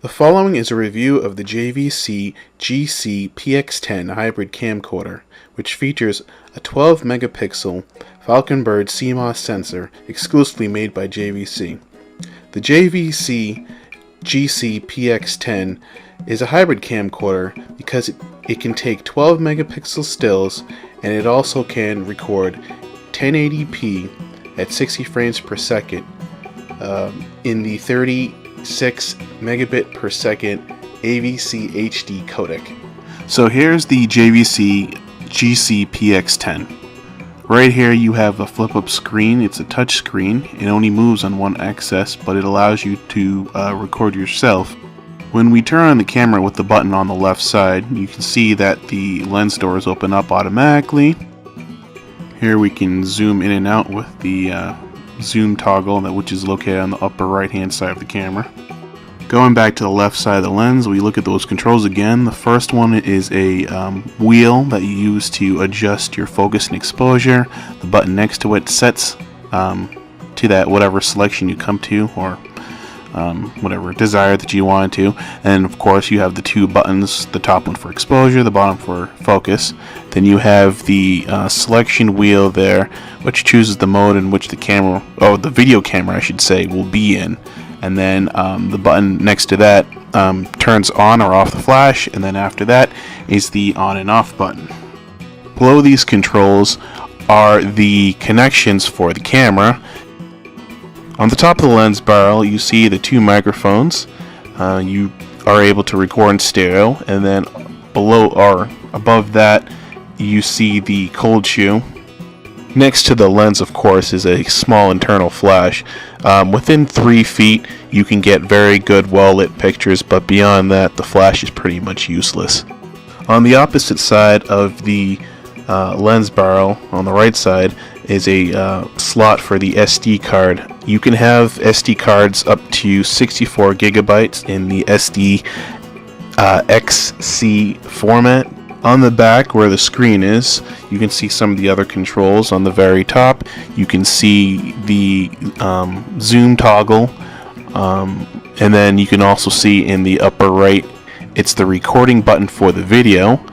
The following is a review of the JVC GC-PX10 Hybrid Camcorder, which features a 12 megapixel Falcon Bird CMOS sensor exclusively made by JVC. The JVC GC-PX10 is a hybrid camcorder because it can take 12 megapixel stills, and it also can record 1080p at 60 frames per second in the 36 megabit per second AVC HD codec. So here's the JVC GC-PX10. Right here you have a flip-up screen. It's a touch screen. It only moves on one axis, but it allows you to record yourself. When we turn on the camera with the button on the left side, you can see that the lens doors open up automatically. Here we can zoom in and out with the zoom toggle, which is located on the upper right hand side of the camera. Going back to the left side of the lens, we look at those controls again. The first one is a wheel that you use to adjust your focus and exposure. The button next to it sets to that whatever selection you come to, or whatever desire that you want to. And of course you have the two buttons, the top one for exposure, the bottom for focus. Then you have the selection wheel there, which chooses the mode in which the video camera I should say, will be in. And then the button next to that turns on or off the flash, and then after that is the on and off button. Below these controls are the connections for the camera. On the top of the lens barrel you see the two microphones. You are able to record in stereo, and then below or above that you see the cold shoe. Next to the lens, of course, is a small internal flash. Within 3 feet you can get very good well-lit pictures, but beyond that the flash is pretty much useless. On the opposite side of the lens barrel, on the right side, is a slot for the SD card. You can have SD cards up to 64 gigabytes in the SD XC format. On the back where the screen is, you can see some of the other controls. On the very top you can see the zoom toggle, and then you can also see in the upper right it's the recording button for the video.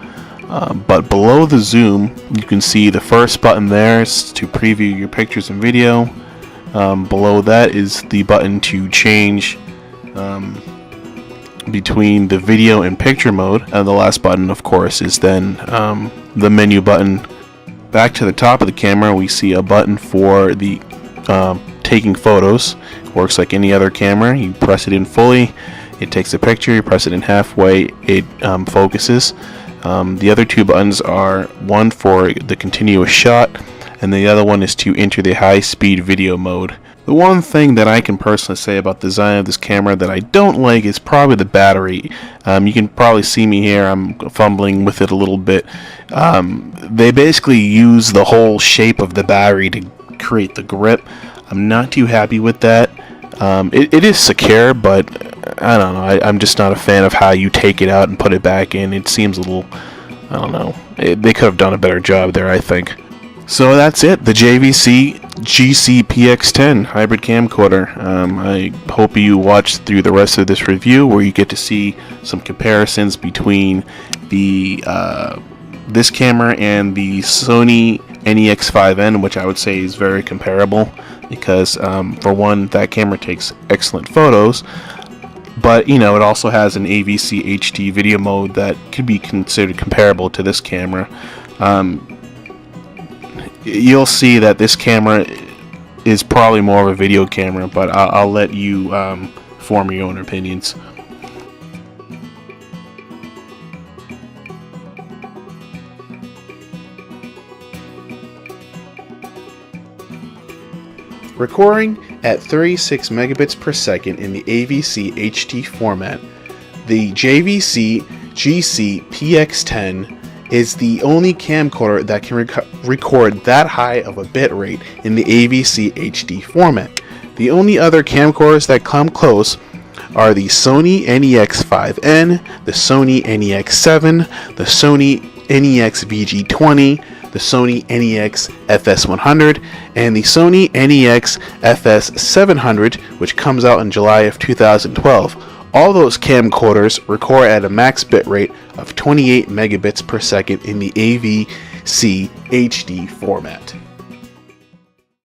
But below the zoom you can see the first button there is to preview your pictures and video. Below that is the button to change between the video and picture mode, and the last button of course is then the menu button. Back to the top of the camera we see a button for the taking photos. It works like any other camera. You press it in fully, it takes a picture. You press it in halfway, it focuses. The other two buttons are one for the continuous shot, and the other one is to enter the high-speed video mode. The one thing that I can personally say about the design of this camera that I don't like is probably the battery. You can probably see me here, I'm fumbling with it a little bit. They basically use the whole shape of the battery to create the grip. I'm not too happy with that. It is secure, but I don't know, I'm just not a fan of how you take it out and put it back in. It seems a little, I don't know, they could have done a better job there, I think. So that's it, the JVC GC-PX10 Hybrid Camcorder. I hope you watch through the rest of this review, where you get to see some comparisons between the this camera and the Sony NEX 5N, which I would say is very comparable, because for one, that camera takes excellent photos, but you know, it also has an AVC HD video mode that could be considered comparable to this camera. You'll see that this camera is probably more of a video camera, but I'll let you form your own opinions. Recording at 36 megabits per second in the AVC HD format, the JVC GC-PX10 is the only camcorder that can record that high of a bit rate in the AVC HD format. The only other camcorders that come close are the Sony NEX 5N, the Sony NEX 7, the Sony NEX VG-20, the Sony NEX FS100, and the Sony NEX FS700, which comes out in July of 2012. All those camcorders record at a max bitrate of 28 megabits per second in the AVC HD format.